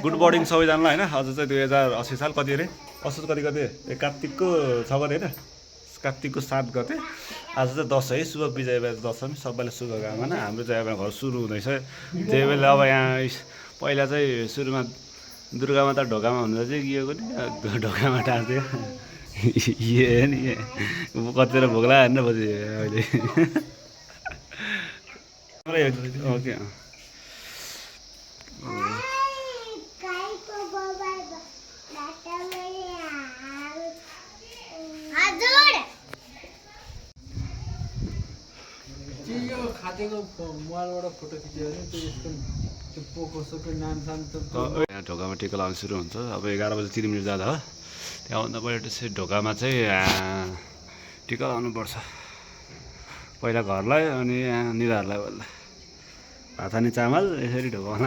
Good morning सबैजनालाई होइन। आज चाहिँ 2080 साल कति अरे असोज कति गते कार्तिकको 6 गते होइन, कार्तिकको 7 गते। आज चाहिँ दसैँ है, शुभ विजय दशमी, सबैलाई शुभकामना। हाम्रो चाहिँ अब घर सुरु हुँदैछ। त्यही बेला अब यहाँ पहिला चाहिँ सुरुमा दुर्गा माता ढोकामा हुँदा चाहिँ के हो नि ढोकामा टार्थ्यो ए नि कतिवटा भोग लाग्यो हेर्न पछि अहिले ओके। खातेको मोबाइलबाट फोटो खिच्यो भने त्यो यसको त्यो पोको सोको नामसाम त यहाँ ढोकामा टिका लगाउनु सुरु हुन्छ। अब 11 बजी 3 मिनट जाँदा हो। त्यहाँभन्दा पहिला चाहिँ ढोकामा चाहिँ टिका लगाउनुपर्छ पहिला घरलाई, अनि यहाँ निधाहरूलाई बल्ल भात खाने चामल यसरी ढोकाउन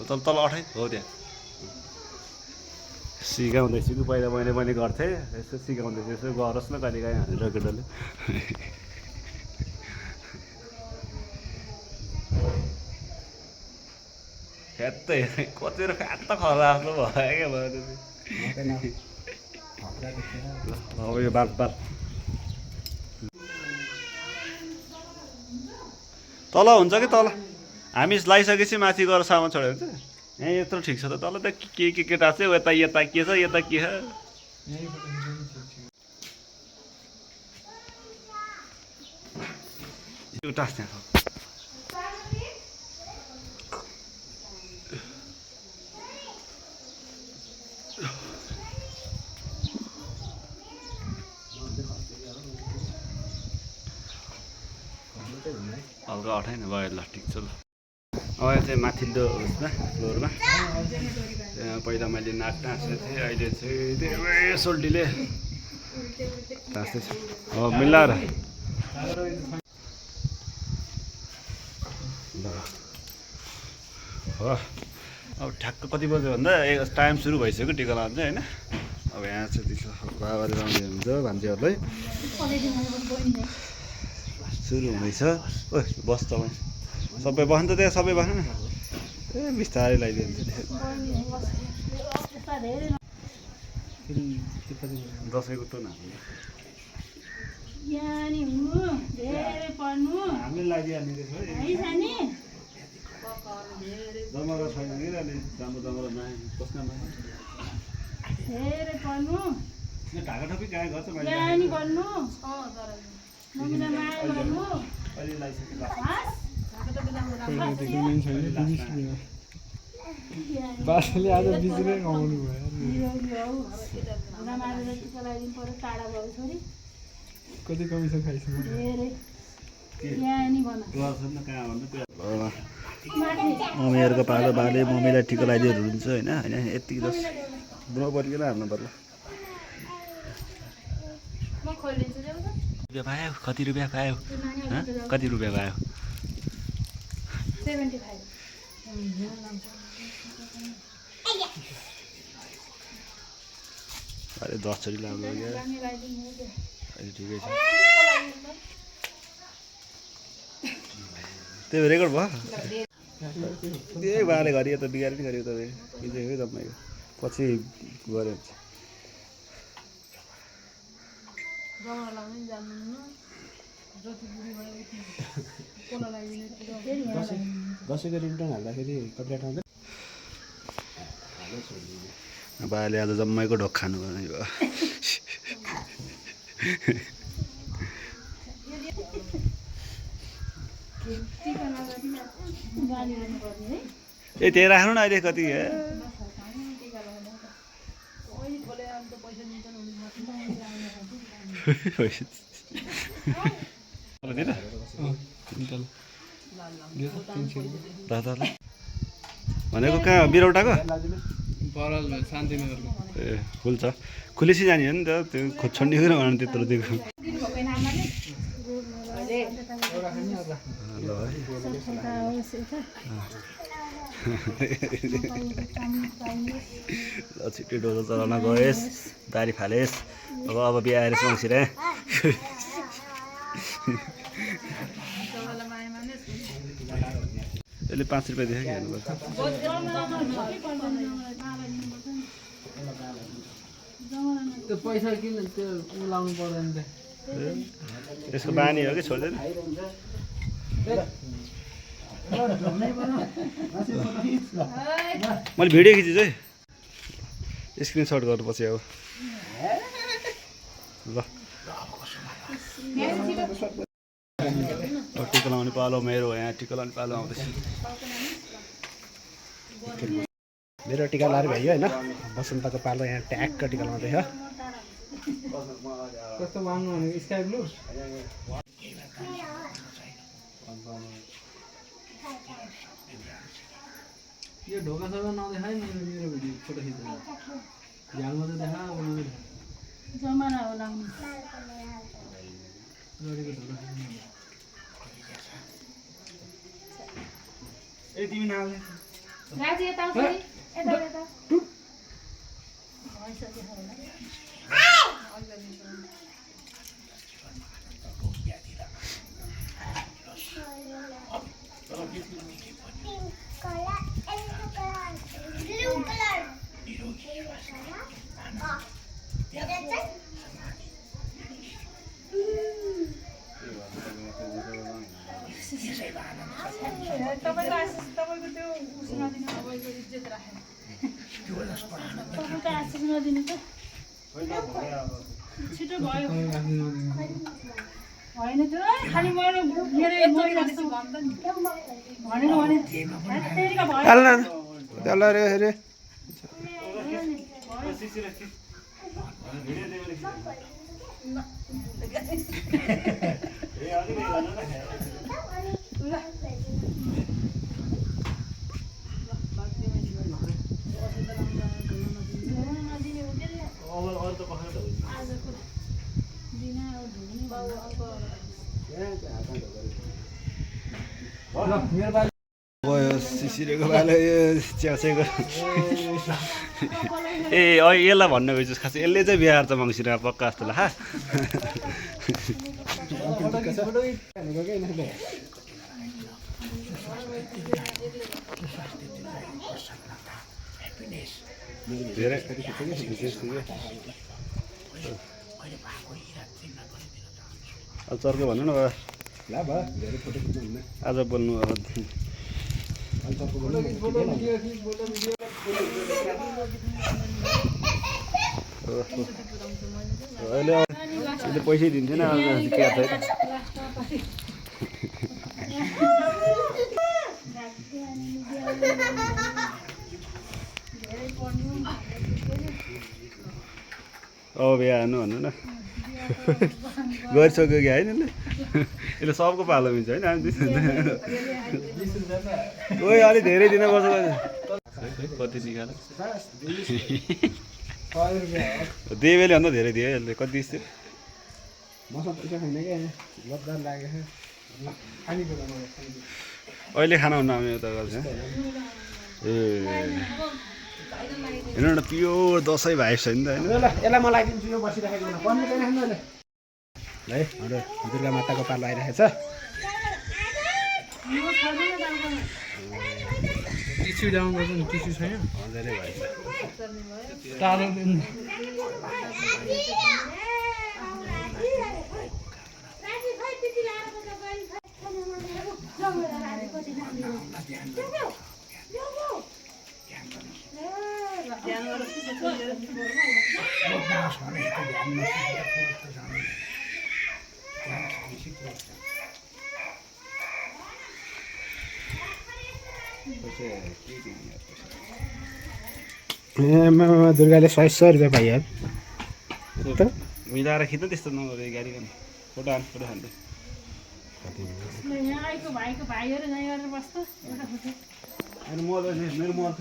तल तल अठाइ हो। त्यहाँ सिकाउँदैछु कि पहिला मैले पनि गर्थेँ, यसो सिकाउँदैछु, यसो गरोस् न कहिले काहीँ भनेर केटाले। फ्यात्तै कतिवटा फ्यात्त खला आफ्नो भयो क्या भयो। अब यो बात तल हुन्छ कि तल हामी लगाइसकेपछि माथि गएर सामान छोड्यो भने चाहिँ यहाँ यत्रो ठिक छ त। तल त के केटा चाहिँ यता के छ यता के छ एउटा त्यहाँ हल्का अठाएन भयो। ल ठिक छ। ल अब यहाँ चाहिँ माथिल्लो उसमा फ्लोरमा पहिला मैले नाक टाँसेको थिएँ, अहिले चाहिँ धेरै सोल्टीले टाँस्दैछु। अब मिलाएर हो। अब ठ्याक्क कति बज्यो भन्दा टाइम सुरु भइसक्यो टिका लगाउनु चाहिँ होइन। अब यहाँ चाहिँ त्यसो बाबाले लाउने हुन्छ भान्जीहरूलाई सुरु हुँदैछ। ओ बस तपाईँ सबै बस्नु त त्यहाँ सबै बस्नु न। ए बिस्तारै लगाइदियो दसैँको त हामीले लगाइदिइहाल्ने रहेछ है। जमरा छैन कि अलि राम्रो जमरा नआए बस्न नआए ढाका टोपी कहाँ गर्छ अहिले बासले आज बिजुली आउनु भयो। कति कमिसन खाइसक्यो मम्मीहरूको पालो बाले मम्मीलाई टिका लगाइदिएर हुन्छ होइन। होइन यति जस बुढो परिकन हाल्नु पर्ला। रुपियाँ पायो कति रुपियाँ पायो कति रुपियाँ पायो 75। अरे 10 चोटि लाग्यो अहिले ठिकै छ। त्यो रेकर्ड भयो त्यही बाले घरि यता बिगारी नि गऱ्यो तपाईँ हिजो है तपाईँको पछि गऱ्यो दसैँको रिटर्न हाल्दाखेरि कपडा ठाउँदैन। बाले आज जम्मैको ढोक खानु पर्ने भयो। ए त्यही राख्नु न अहिले कति भनेको कहाँ बिरौटाको ए खुल्छ खुलेसी जाने हो नि त। त्यो खोज्छन्डी किन भन्नु त्यत्रो दिएको। छिट्टै डोजो चलाउन गएस् दारी फालेस् अब बिहा आएर मङ्सिर यसले 5 रुपियाँ देखि हेर्नुपर्छ त्यो पैसा किन त्यो उलाउनु पर्दैन त यसको बानी हो कि छोड्दैन मैले भिडियो खिचेछु है स्क्रिनसट गर्नुपर्छ अब ल टिका लाउने पालो मेरो यहाँ टिका लाउने पालो आउँदैछ मेरो टिका लाएर भयो होइन बसन्तको पालो यहाँ ट्याक्क टिका लाउँदैछ कस्तो माग्नु भनेको स्काई ब्लू यो ढोका सबै नदेखाइ मेरो मेरो भिडियो फोटो खिच्नु झ्यालमा त देखा जमाना हो लाउने गरेको ढोका खिच्नु ए तिमी नआउने राजी यता आउँछ नि यता यता भइसक्यो होला तपाईँको त्यो उस नदिनु तपाईँको इज्जत राखेर तपाईँको आशिष नदिनु त छिटो भयो होइन त्यो खालि मेरो भनेको भने तेरिका भयो भयो सिसिरेको बालो यो च्यासेको ए यसलाई भन्नु गएछु खास यसले चाहिँ बिहार त मङ्सिरमा पक्का जस्तो ला धेरै अब चर्को भन्नु न आज बोल्नु अहिले पैसै दिन्थेन क्या छैन अब बिहा हान्नु भन्नु न गरिसक्यो कि होइन यसले सबको पालो मिल्छ होइन ओइ अलिक धेरै दिन बस्छ कति निकाल देवेले भन्दा धेरै दियो यसले कति दियो मसँग पैसा छैन क्या लद्दार लागेको अहिले खाना हुन आउने उता गर्छ ए हेर्नु न प्योर दसैँ भाइब छ नि त होइन यसलाई म लगाइदिन्छु यो बसिराखेको पर्ने छैन ल हाम्रो दुर्गा माताको पालो आइरहेको छ टिस्यु ल्याउनु पर्छ नि टिस्यु छैन धेरै भएछ टाढो दुर्गाले 100 रुपियाँ पाइयो त मिलाएर खिच्नु त्यस्तो नगरे गाडी गर्ने फोटो हान्दै यहाँ आएको भाइको भाइहरू नै गरेर बस्छ मेरो मल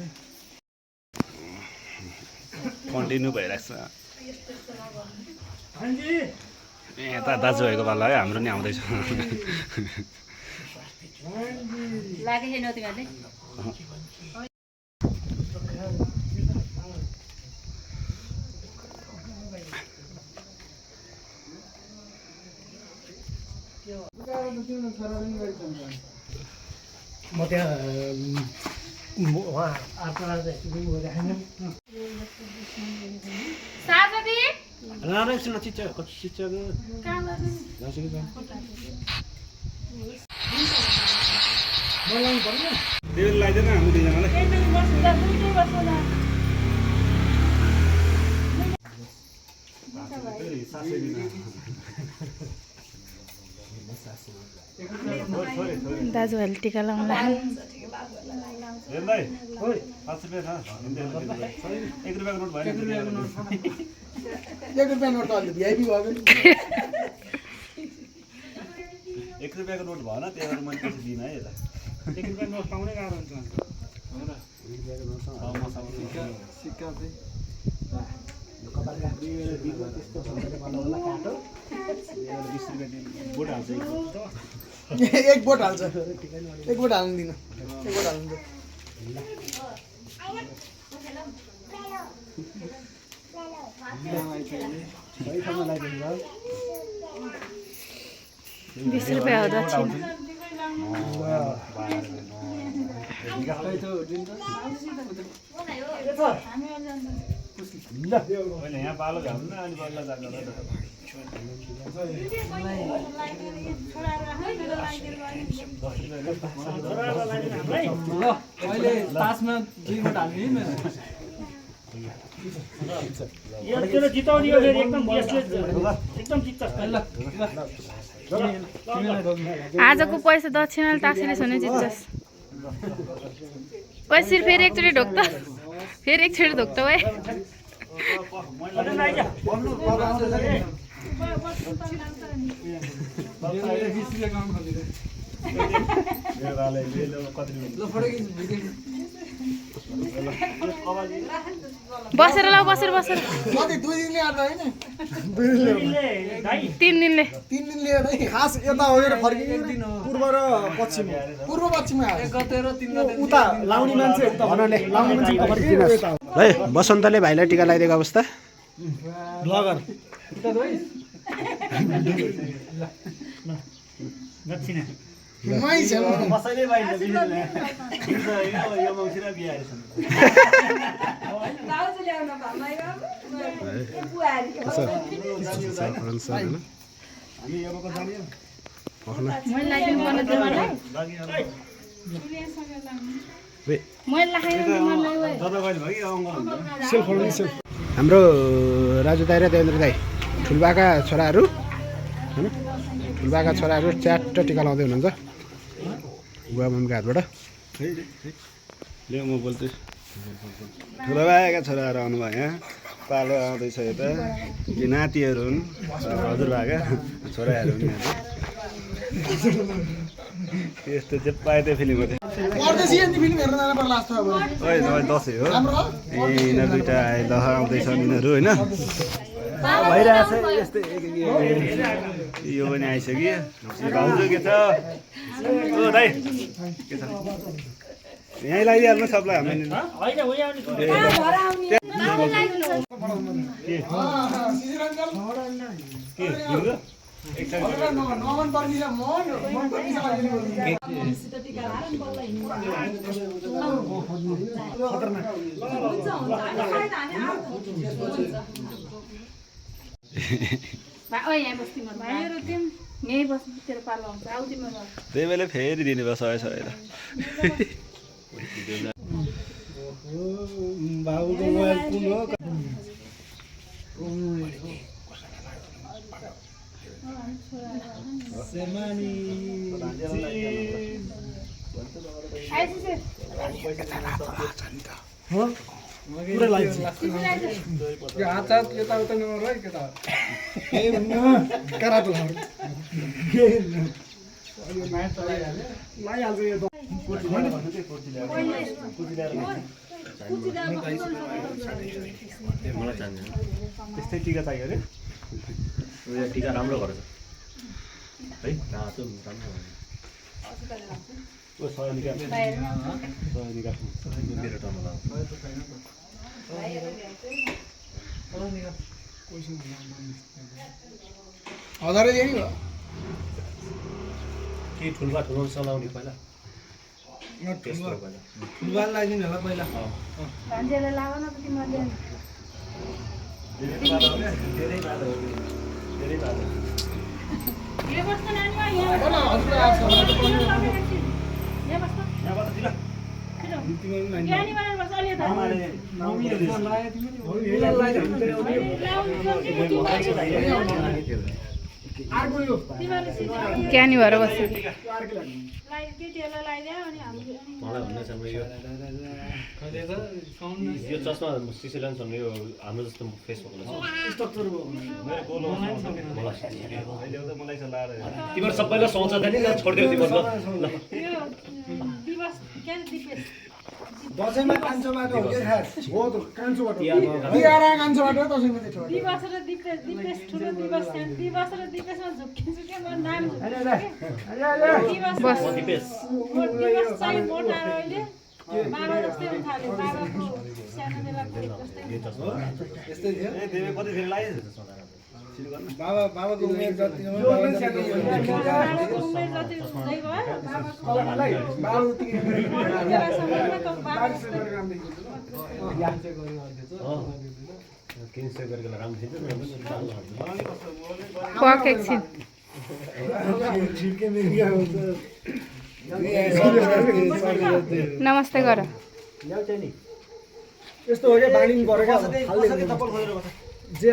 कन्टिन्यू भइरहेको छ यता दाजुभाइको पालो है हाम्रो नि आउँदैछ लागेको छैन तिमीहरूले म त्यहाँ उहाँ आत्मा राखेन साजदी राम्रै सुन चिच्चा कति चिच्चा बोलाउनु पर्दैन त्यो लगाइदिएन हामी दुईजनालाई एकचोटि बस्दा दुईटै बस्दा दाजुभाइले टिका लाउनु लाग्यो हेर्दै 5 रुपियाँ छ 1 रुपियाँको नोट भएन 1 रुपियाँ नोट त अहिले भिआइपी भयो भने 1 रुपियाँको नोट भएन त्यही भएर मैले पैसा दिइनँ है यता 1 रुपियाँ नोट पाउनै गाह्रो हुन्छ सिक्का चाहिँ बोट हाल्छ एक बोट हाल्छ एक बोट हाल्नु दिनु एक बोट हाल्नु दिनु सही ठाउँमा लगाइदिनु भयो 20 रुपैयाँ हो दक्षिण मैले यहाँ पालो घाल्नु न अनि बल्ल जानु अहिले तासमा 2 गोट हाल्ने है मेरो यो जिताउने हो फेरि एकदम एकदम जित्छ आजको पैसा दक्षिणाले टाक्सीले सुने जित्छस् पैसा फेरि एकचोटि ढोक त फेरि एकचोटि ढोक त भाइ बसेर ल बसेर बसेर कति 2 दिन ल्याएर हैन 3 दिनले 3 दिन लिएर है खास यता हो र फर्किने पूर्व र पश्चिम पूर्व पश्चिममा गते र 3 गते उता लाउने मान्छे उता भन्नाले लाउने मान्छे उता फर्किने यता है बसन्तले भाइलाई टिका लगाइदिएको अवस्था ब्लगर उता दोइ दक्षिणा मै छ कसैले बाहिर यो मौसिरा बिहा आएछन् हामी यो को जाने मैले लागिनु पर्ने देउरालाई मैले लागिनु मलाई ओइ तपाईँ कहिले भयो कि अङ्ग हाम्रो राजु दाइ र देवेन्द्र दाइ ठुलबाका छोराहरू हैन ठुलबाका छोराहरू च्याट्ट टिका लाउँदै हुनुहुन्छ बुवा मम्मीको हातबाट ले म बोल्छु ठुलो भाइका छोराहरू आउनुभयो यहाँ पालो आउँदैछ यता यी नातिहरू हुन् हजुरबाका छोराहरू हुन् यहाँ यस्तो चाहिँ पाए त्यो फिल्म हो दसैँ हो यिनीहरू दुइटा दह आउँदैछन् यिनीहरू होइन भइरहेछ यस्तै यो पनि आइसक्यो भाउजू के छ ओ दाइ के छ यहीँ लगाइदिइहाल्नु सबलाई हामी त्यही बेला फेरि दिनुभयो सय सय हात यताउता नगर है केटा त्यस्तै टिका चाहियो अरे टिका राम्रो गरेछ है रातो राम्रो ओ सय निकाल मेरो टर्नमा हजारै दिए नि के ठुल्बा ठुलो चलाउने पहिला टेस्ट हो पहिला फुलबाल लगाइदिनु होला पहिला भान्जेले लाग न त तिमीले यो बस्न नानीमा यहाँ यहाँ बस्न यहाँ बनाएर बस्छ अलि क्यानी भएर बस्छ मलाई भन्नु छ यो चस्मा सिसिलियन छ भने यो हाम्रो जस्तो फेस भएको तिमीहरू सबैलाई सुहाउँछ त नि ल छोडिदेऊ तिमीहरू ल दसैँमा कान्छोबाट हो के खास हो त कान्छोबाट तिहार कान्छोबाट हो दसैँमा चाहिँ दिवस र दिपेश ठुलो दिवस र दिपेशमा झुक्किन्छु के म नाम म दिपेश दिवस चाहिँ मोटा र अहिले बाबा जस्तै हुन थाल्यो बाबाको सानो बेलाको जस्तै यस्तै थियो ए देवे कति फेरि लाग्यो बाबाको उमेर जति हो बाबाको उमेर जति हुँदै गयो बाबाको किन्से गरेको राम्रो थियो फक एकछिन नमस्ते गर यस्तो हो क्या बानी परेको जे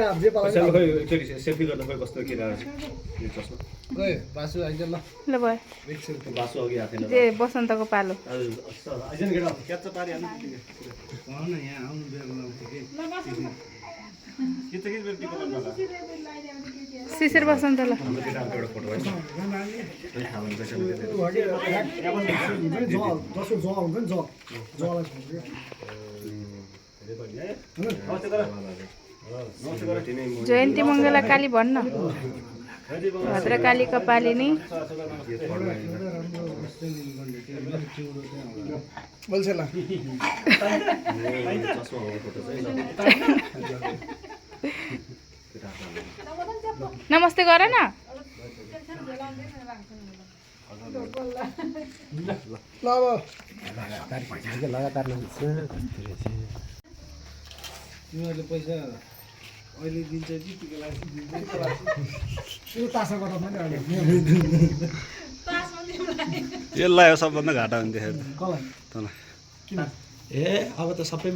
सेल्फी गर्दा खोइ कस्तो किनेर यो चस्मा गयो बासु आइज ल ल भयो बासु अघि आएको थिएन जे बसन्तको पालो आइजन केटा क्याच पारिहाल्नु भन न यहाँ आउनु बेर लाउँथ्यो कि के चाहिँ के टिकट गर्नु होला शिशिर बसन्त ल हाम्रो केटाहरूको एउटा फोटो है हाम्रो पैसा जसको ज हुन्छ नि जलाई जयन्ती मङ्गला काली भन्न भद्रकाली कपालिनी बोल्छ ल चस्मा भएको फोटो चाहिँ नमस्ते गर न ल अब लगातार तिमीहरूले पैसा अहिले दिन्छ कि टिका लाग्छ त्यो तासा गर्दा पनि अहिले यसलाई हो सबभन्दा घाटा हुन्थ्यो ए अब त सबै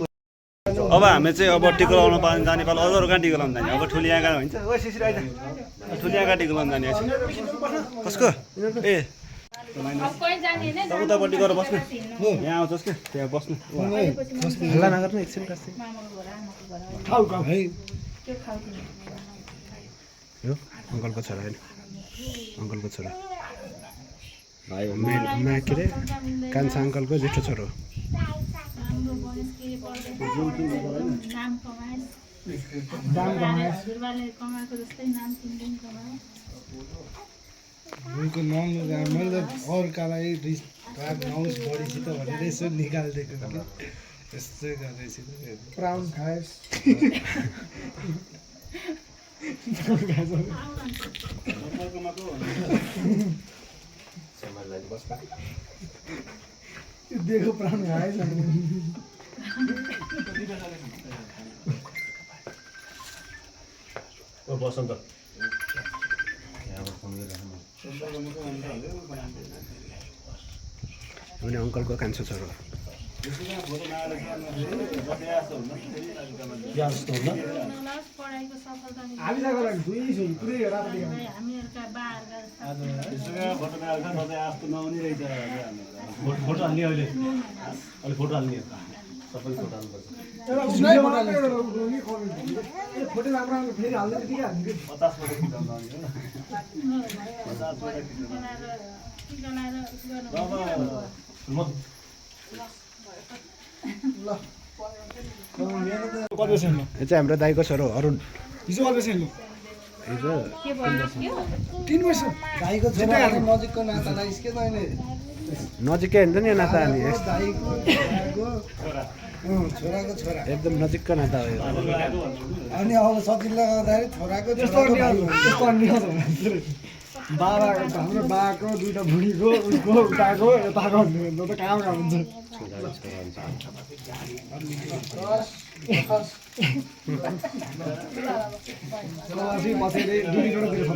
अब हामी चाहिँ अब टिका लाउनु जाने पालो अरू कहाँ टिका लाउनु जाने अब ठुली आँगा हुन्छ ओ सिसिर आइज ठुली आँगा टिका लाउनु जाने कसको ए उतापट्टि गएर बस्नु यहाँ आउँछस् क्या त्यहाँ बस्नु हल्ला नगर्नु एकछिन कास्दै है यो अङ्कलको छोरा होइन अङ्कलको छोरा के अरे कान्छा अङ्कलको जेठो छोरो उनको महँगो मैले त अर्कालाई रात नहोस् बढीसित भनेर यसो निकालिदिएको कि यस्तै गर्दैछ प्राउन खाएस देखो प्राउन खाएस बसन्त भने अङ्कलको कान्छो छोरो फोटो हाल्ने अहिले फोटो हाल्ने सबै फोटो हाल्नुपर्छ फोटो राम्रो फेरि हाल्दै के हाल्ने 50 फोटो खिचाउनु यो चाहिँ हाम्रो दाइको छोरो अरुण हिजो गर्दैछ हिजो 3 वर्ष दाइको छोरा नजिकको नातालाई के त अहिले नजिकै हुन्छ नि नाता अनि दाइको छोराको छोरा एकदम नजिकको नाता हो यो अनि अब सचिनले गर्दाखेरि छोराको बाबा हाम्रो बाको दुईटा बुढीको उसको उताको यताको भन्नु त कहाँ कहाँ हुन्छ बसेर दुईवटातिर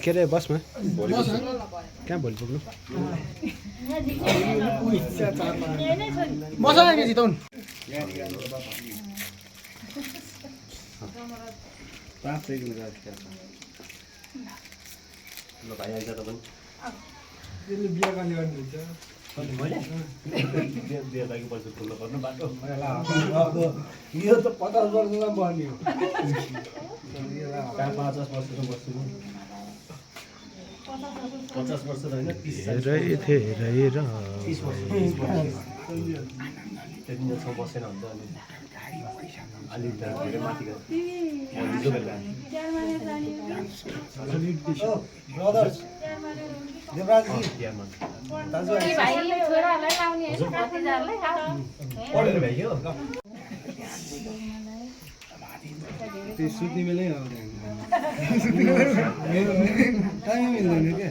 के अरे बसमा कहाँ भोलि पुग्नु मसँग जिताउनु बिहा गर्ने गर्नुहुन्छ यो त 50 वर्षमा बन्यो 50 वर्ष होइन 30 त्यतिसम्म बसेन हुन्छ अलि धेरै माथि गयो ब्रदर्स देवराजजी पढेर भ्याइयो त्यो सुत्ने बेलै टाइम मिल्दैन क्या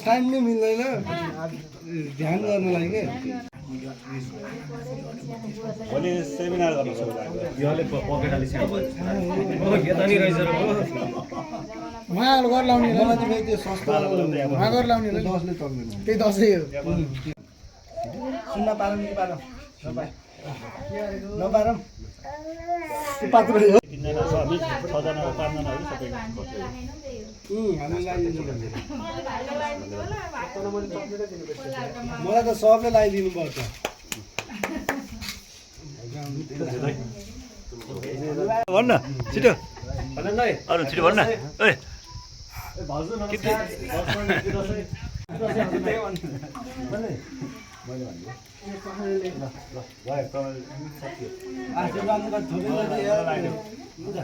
टाइम नै मिल्दैन ध्यान गर्नलाई के भोलि सेमिनार गर्नु योले पकेट अलि सानो यता नि रहेछ उहाँहरू घर लाउने मलाई चाहिँ त्यो सस्तो उहाँ घर लाउने 10ले चल्दैन त्यही 10 हो सुन्न पारौँ कि पारौँ नपारौँ त्यो पात्र हो छजनाहरू 5 जनाहरू सबै मलाई त सबले लगाइदिनु पर्छ भन्न छिटो अरू छिटो भन्न ए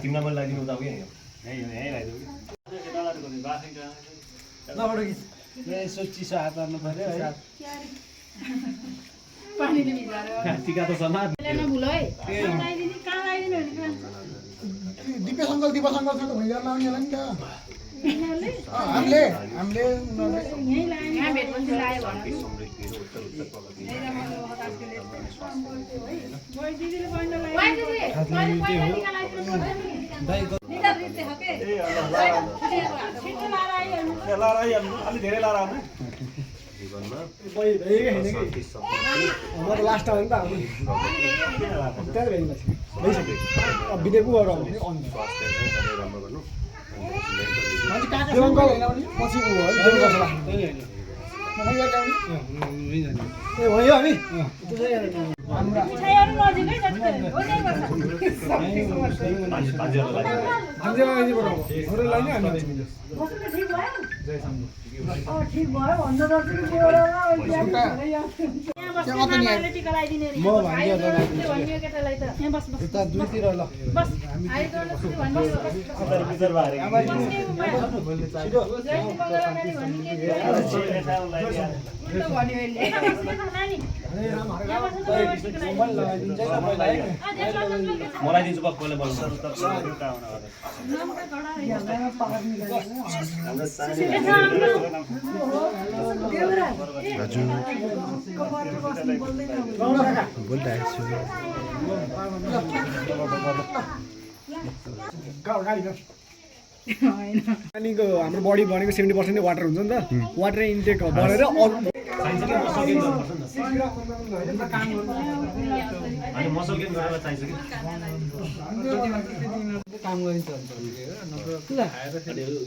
तिमीलाई मैले लगाइदिनु उता उयो यसो चिसो हात हाल्नु पर्यो है टिका त सल्लाह दिपेश अङ्कल छ त भैया लाउने होला नि त हामीले अलिक धेरै लाएर आउनु म त लास्ट टाइम त भिडियो पो गरेर पछि भयो हामी यता दुईतिर ल मलाई दिन्छु पहिला बोल्नु पानीको हाम्रो बडी भनेको 70% नै वाटर हुन्छ नि त वाटर इन्टेक बढेर मसल गेन गरेर चाहिन्छ कि काम गरिन्छ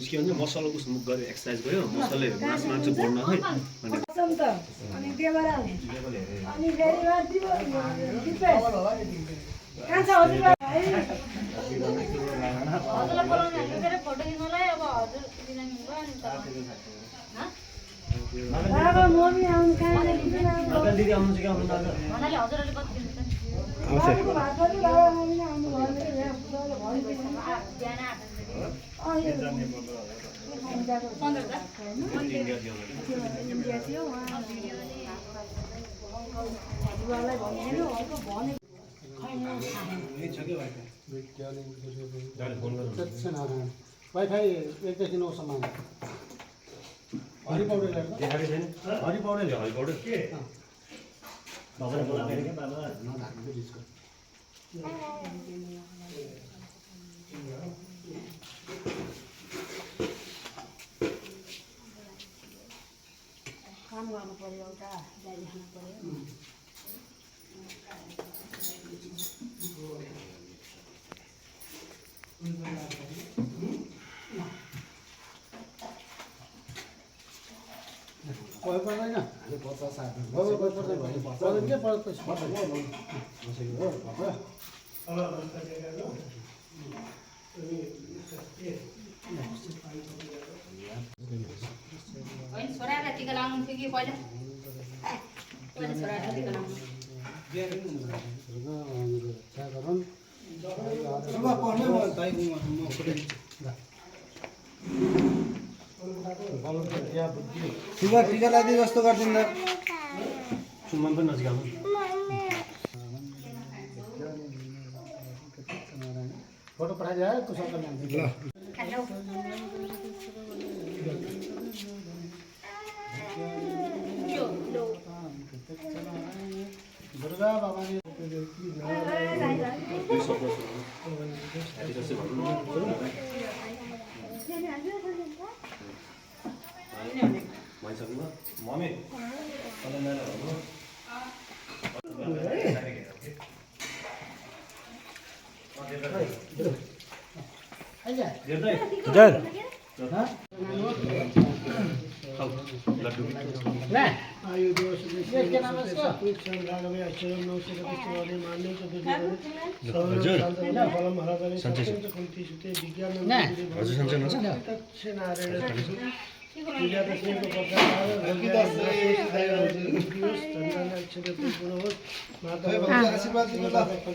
के भन्छ मसल उस गऱ्यो एक्सर्साइज गऱ्यो मसलले मास मान्छ बढ्न है मम्मी आउनु दिदी आउनुहुन्छ कि आउनु आज भन्नाले हजुरहरूले कति दिनुहुन्छ आउँछ वाइफाई एकदेखि 9सम्म हरि पौडेल देखाएको छैन हरि पौडेल हरि पौडेल के बाबाले बोलाएको के बाबा काम गर्नु पर्यो एउटा गाडी खानु पर्यो कोही पर्दैन अहिले 50 60 भयो कोही पर्दैन भने के पर्छ होइन छोरालाई टिका लाउनु थियो कि पहिला छोरालाई टिका लाउनु टिका लगाइदिए जस्तो गरिदिँदा सुमन पनि नजिक आउनु फोटो पठाइदियो है कुशलको नाम दुर्गा बाबाले भइसक्नु मम्मी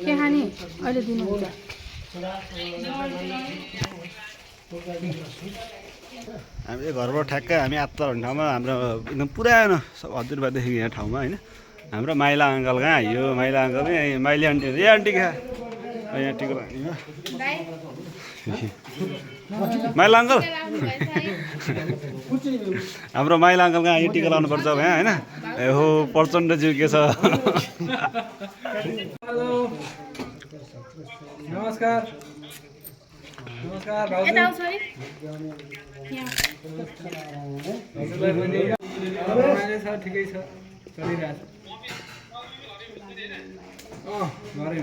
के खाने अहिले दिनुहुन्छ हामीले घरबाट ठ्याक्कै हामी आत्तर भन्ने ठाउँमा हाम्रो एकदम पुरानो सब हजुरबादेखि यहाँ ठाउँमा होइन हाम्रो माइला अङ्कल कहाँ यो माइला अङ्कल यहीँ माइली आन्टी ए आन्टी कहाँ यहाँ टिको माइला अङ्कल हाम्रो माइला अङ्कल कहाँ यहाँ टिका लाउनुपर्छ अब यहाँ होइन ए हो प्रचण्ड जिउ के छ नमस्कार नमस्कार यता आउँछ नि हजुरलाई पनि छ ठिकै छ चलिरहेछ गरे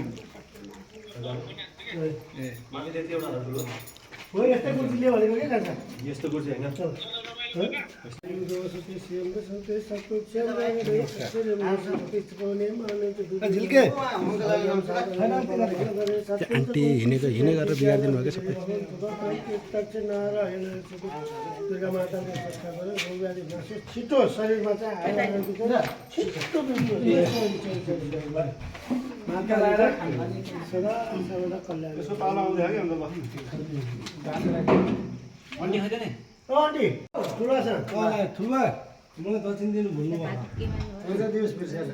यस्तो कुर्सी होइन आन्टी हिँडेको हिँडे गरेर बिगारिदिनु भएको सबै छिटो शरीरमा चाहिँ आन्टी ठुला छ ठुला मलाई दक्षिण दिनु भुल्नु भयो दिवस बिर्सेर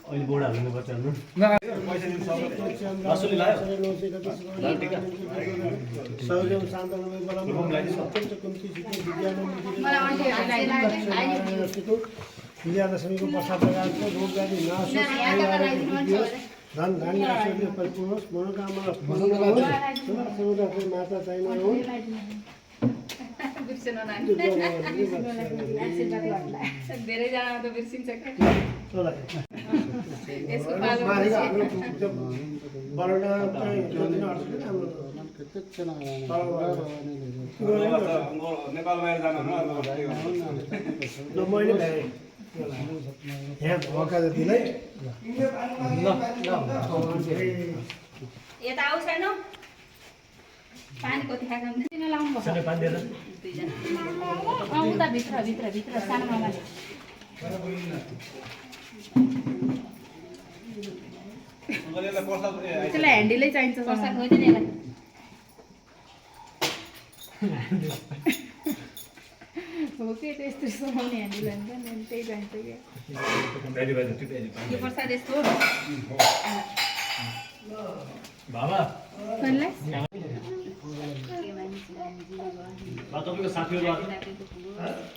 अहिले बोर्ड हाल्नुपर्छ विजयादशमीको प्रसाद लगाएको रोगव्याधि नासोस् धन धान्य ऐश्वर्य परिपूर्ण होस् मनोकामना समुद्रको माता चाहिने हुन् धेरैजना त बिर्सिन्छ नेपालमा मैले यहाँ भएका जतिलाई यता आऊ छैन पानी कति खाएको किन लाउनु पर्छ सानो पानी दिएर उता भित्र सानो मामाले त्यसलाई ह्यान्डलै चाहिन्छ प्रसाद खोइदिनु यसलाई हो कि त्यस्तो समाउने ह्यान्डल हुन्छ नि त्यही चाहिन्छ क्या यो प्रसाद यस्तो हो बाबा कसलाई तपाईँको साथीहरू आएको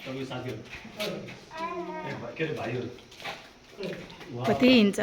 तपाईँको साथीहरू के अरे भाइहरू कति हिँड्छ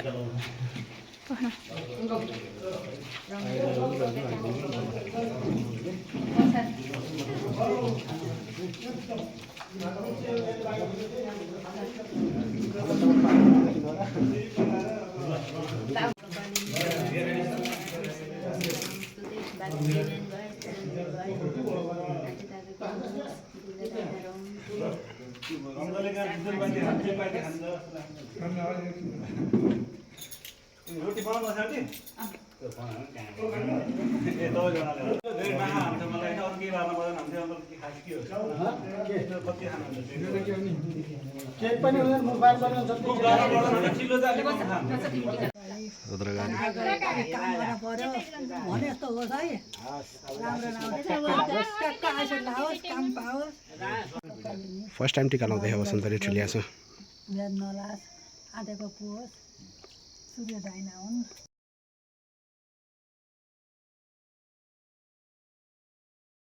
रोटी बनाउनु साथी ए धेरै माहा हुन्छ मलाई अरू केही लानु पर्दैन हुन्थ्यो अन्त के खास के हो कति खानुहुन्छ फर्स्ट टाइम टिका लाउँदै हो वसन्तले ठुलिया छ आँटेको पुस सूर्योदय नहुन्